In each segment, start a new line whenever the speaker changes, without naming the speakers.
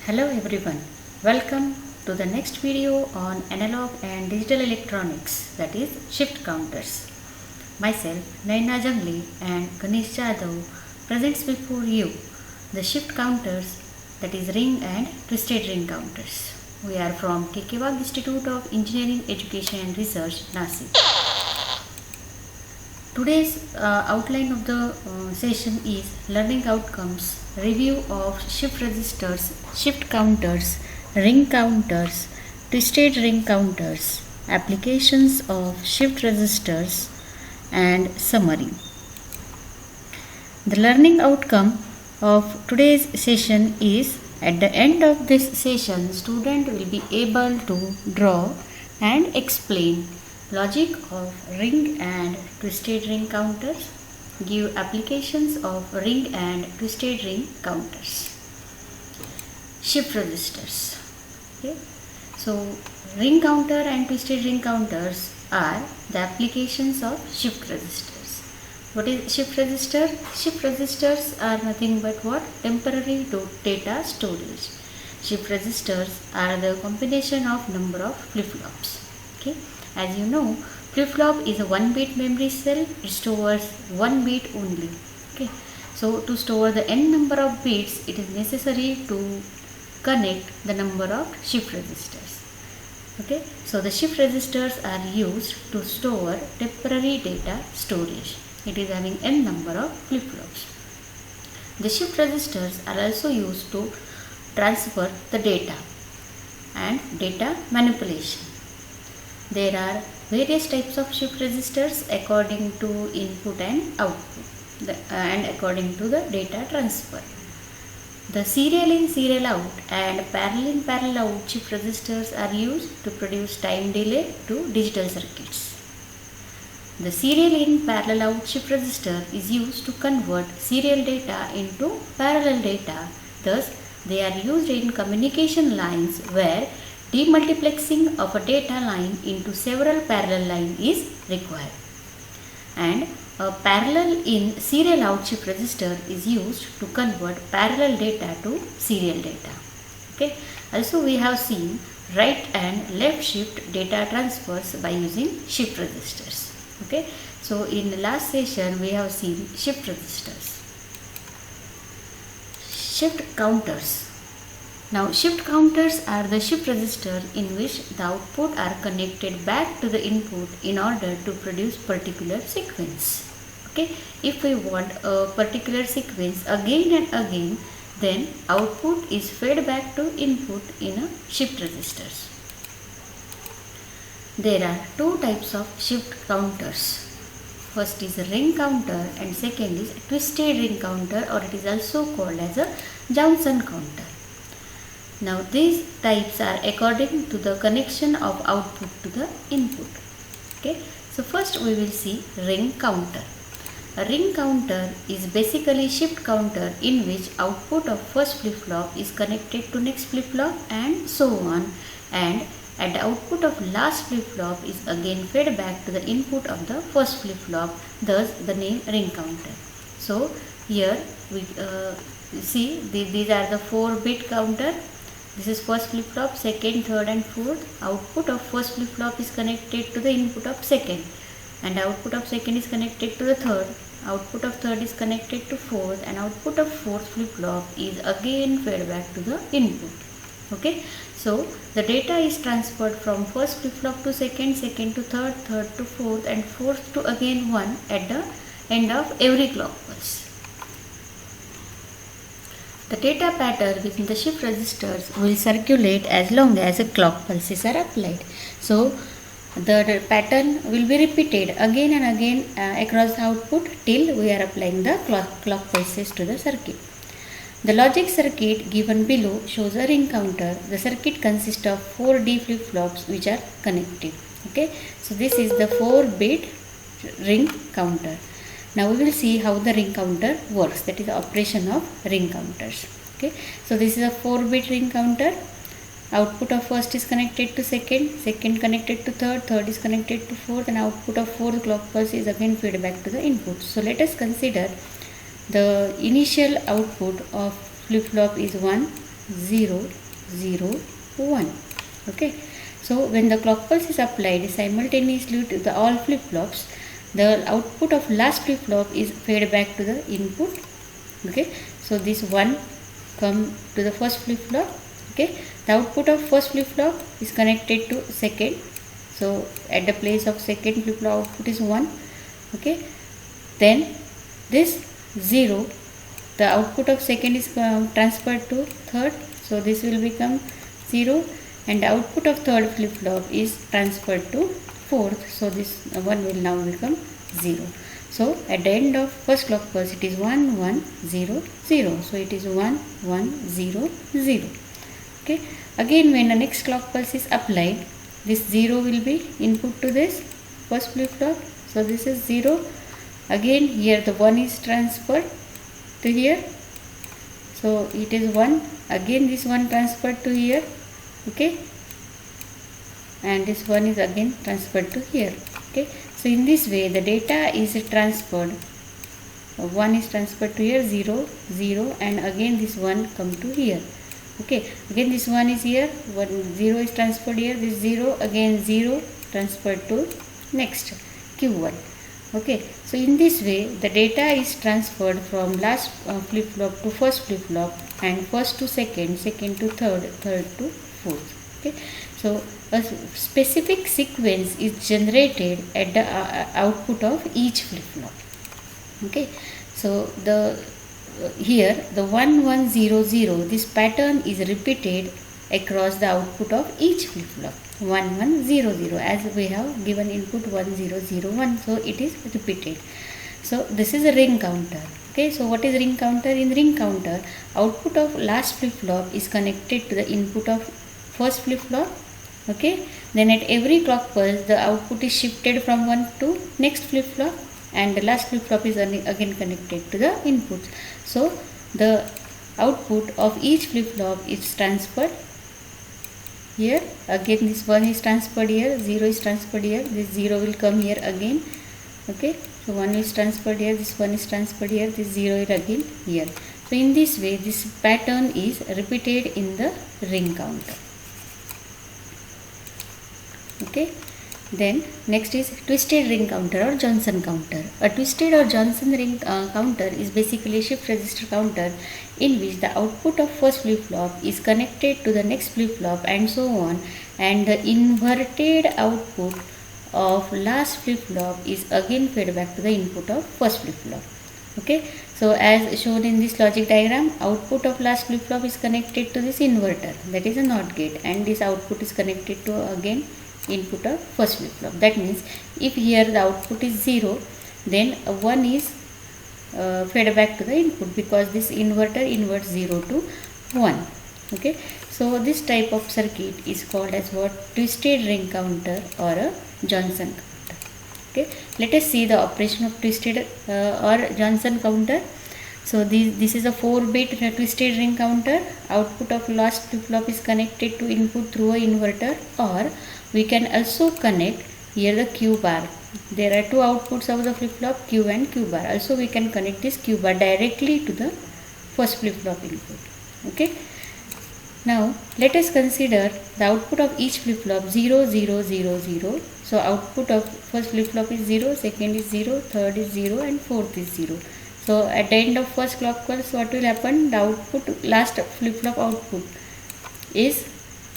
Hello everyone, welcome to the next video on analog and digital electronics, that is shift counters. Myself Naina Jangli and Ganesh Jadhav presents before you the shift counters, that is ring and twisted ring counters. We are from K.K. Wagh Institute of Engineering Education and Research, Nasik. Today's outline of the session is learning outcomes, review of shift registers, shift counters, ring counters, twisted ring counters, applications of shift registers, and summary. The learning outcome of today's session is, at the end of this session, student will be able to draw and explain logic of ring and twisted ring counters, give applications of ring and twisted ring counters. Shift registers. Okay. So ring counter and twisted ring counters are the applications of shift registers. What is shift register? Shift registers are nothing but what? Temporary data storage. Shift registers are the combination of number of flip-flops. Okay. As you know, flip-flop is a 1-bit memory cell. It stores 1 bit only. Okay. So to store the n number of bits, it is necessary to connect the number of shift registers. Okay. So the shift registers are used to store temporary data storage. It is having n number of flip-flops. The shift registers are also used to transfer the data and data manipulation. There are various types of shift registers according to input and output and according to the data transfer. The serial in, serial out and parallel in, parallel out shift registers are used to produce time delay to digital circuits. The serial in, parallel out shift register is used to convert serial data into parallel data. Thus, they are used in communication lines where demultiplexing of a data line into several parallel lines is required. And a parallel in, serial out shift register is used to convert parallel data to serial data. Okay. Also we have seen right and left shift data transfers by using shift registers. Okay. So in the last session we have seen shift registers. Shift counters. Now shift counters are the shift register in which the output are connected back to the input in order to produce particular sequence. Okay, if we want a particular sequence again and again, then output is fed back to input in a shift registers. There are two types of shift counters. First is a ring counter and second is a twisted ring counter, or it is also called as a Johnson counter. Now these types are according to the connection of output to the input. Okay. So first we will see ring counter. A ring counter is basically shift counter in which output of first flip-flop is connected to next flip-flop and so on, and at the output of last flip-flop is again fed back to the input of the first flip-flop, thus the name ring counter. So here we see these are the 4-bit counter. This is first flip-flop, second, third and fourth. Output of first flip-flop is connected to the input of second, and output of second is connected to the third. Output of third is connected to fourth, and output of fourth flip-flop is again fed back to the input. Okay. So the data is transferred from first flip-flop to second, second to third, third to fourth and fourth to again 1 at the end of every clock pulse. The data pattern within the shift registers will circulate as long as the clock pulses are applied. So the pattern will be repeated again and again across the output till we are applying the clock pulses to the circuit. The logic circuit given below shows a ring counter. The circuit consists of 4 D flip-flops which are connected. Okay. So this is the 4-bit ring counter. Now we will see how the ring counter works, that is the operation of ring counters. Okay. So this is a 4-bit ring counter. Output of first is connected to second, second connected to third, third is connected to fourth, and output of fourth clock pulse is again fed back to the input. So let us consider the initial output of flip-flop is 1, 0 0 1. Okay, so when the clock pulse is applied simultaneously to the all flip-flops, the output of last flip-flop is fed back to the input. Okay, so this 1 come to the first flip-flop. Okay, the output of first flip-flop is connected to second, so at the place of second flip-flop output is 1. Okay, then this 0, the output of second is transferred to third, so this will become 0, and the output of third flip-flop is transferred to fourth, so this 1 will now become 0. So at the end of first clock pulse it is 1 1 0 0, so it is 1 1 0 0. Okay, again when the next clock pulse is applied, this 0 will be input to this first flip-flop, so this is 0. Again here the 1 is transferred to here, so it is 1. Again this 1 transferred to here. Okay, and this 1 is again transferred to here. Okay, so in this way the data is transferred. 1 is transferred to here, 0 0, and again this 1 come to here. Okay, again this 1 is here, 0 is transferred here, this 0, again 0 transferred to next Q1. Okay, so in this way the data is transferred from last flip-flop to first flip-flop, and first to second, second to third, third to fourth. Okay, so a specific sequence is generated at the output of each flip-flop. Okay, so the here the 1 1 0 0, this pattern is repeated across the output of each flip-flop. 1 1 0 0, as we have given input 1 0 0 1, so it is repeated. So this is a ring counter. Okay, so what is ring counter? In ring counter, output of last flip-flop is connected to the input of first flip-flop. Okay, then at every clock pulse the output is shifted from one to next flip-flop, and the last flip-flop is again connected to the inputs. So the output of each flip-flop is transferred here. Again this 1 is transferred here, 0 is transferred here, this 0 will come here again. Okay, so 1 is transferred here, this 1 is transferred here, this 0 is again here. So in this way this pattern is repeated in the ring counter. Okay, then next is twisted ring counter or Johnson counter. A twisted or Johnson ring counter is basically a shift register counter in which the output of first flip-flop is connected to the next flip-flop and so on, and the inverted output of last flip-flop is again fed back to the input of first flip-flop. Okay, so as shown in this logic diagram, output of last flip-flop is connected to this inverter, that is a NOT gate, and this output is connected to again input of first flip-flop. That means if here the output is 0, then 1 is fed back to the input, because this inverter inverts 0 to 1. Okay, so this type of circuit is called as what? Twisted ring counter or a Johnson counter. Okay, let us see the operation of twisted or Johnson counter. So this is a 4-bit twisted ring counter. Output of last flip-flop is connected to input through a inverter, or we can also connect here the Q bar. There are two outputs of the flip-flop, Q and Q bar. Also we can connect this Q bar directly to the first flip-flop input. Okay, now let us consider the output of each flip-flop 0 0 0 0. So output of first flip-flop is 0, second is 0, third is 0, and fourth is 0. So at the end of first clock pulse, what will happen? The output, last flip-flop output is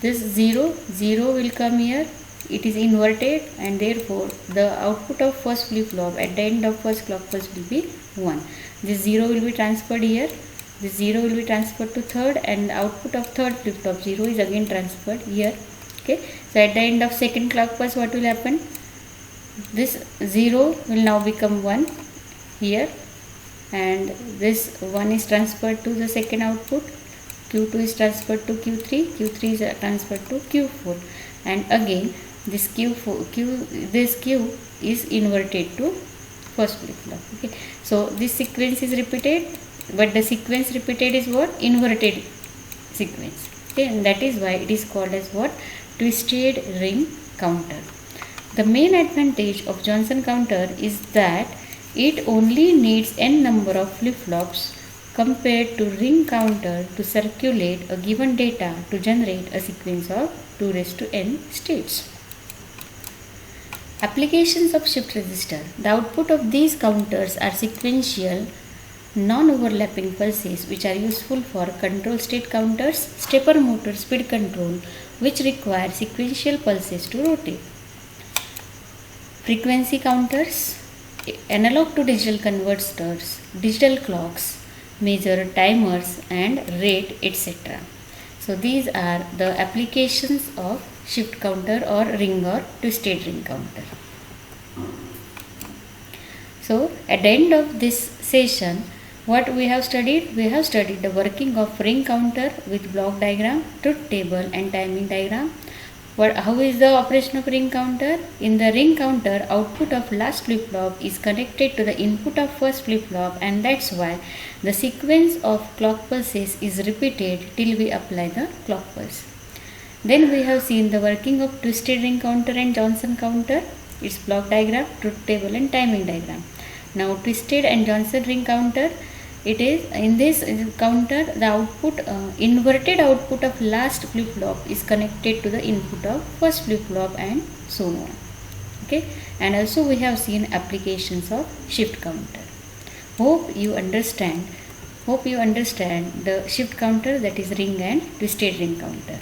this 0 0 will come here, it is inverted, and therefore the output of first flip-flop at the end of first clock pulse will be 1. This 0 will be transferred here, this 0 will be transferred to third, and the output of third flip-flop 0 is again transferred here. Okay, so at the end of second clock pulse, what will happen? This 0 will now become 1 here, and this 1 is transferred to the second output, Q2 is transferred to Q3, Q3 is transferred to Q4, and again this Q is inverted to first flip-flop. Okay, so this sequence is repeated, but the sequence repeated is what? Inverted sequence. Okay, and that is why it is called as what? Twisted ring counter. The main advantage of Johnson counter is that it only needs n number of flip-flops compared to ring counter to circulate a given data to generate a sequence of 2 raised to n states. Applications of shift register. The output of these counters are sequential non-overlapping pulses which are useful for control state counters, stepper motor speed control which require sequential pulses to rotate. Frequency counters, analog to digital converters, digital clocks, measure timers and rate etc. So these are the applications of shift counter or ring or twisted ring counter. So at the end of this session, what we have studied? We have studied the working of ring counter with block diagram, truth table and timing diagram. How is the operation of ring counter? In the ring counter, output of last flip-flop is connected to the input of first flip-flop, and that's why the sequence of clock pulses is repeated till we apply the clock pulse. Then we have seen the working of twisted ring counter and Johnson counter, its block diagram, truth table and timing diagram. Now twisted and Johnson ring counter, it is in this counter the output inverted output of last flip-flop is connected to the input of first flip-flop and so on. Okay, and also we have seen applications of shift counter. Hope you understand the shift counter, that is ring and twisted ring counter.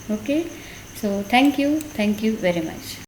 Okay, so thank you very much.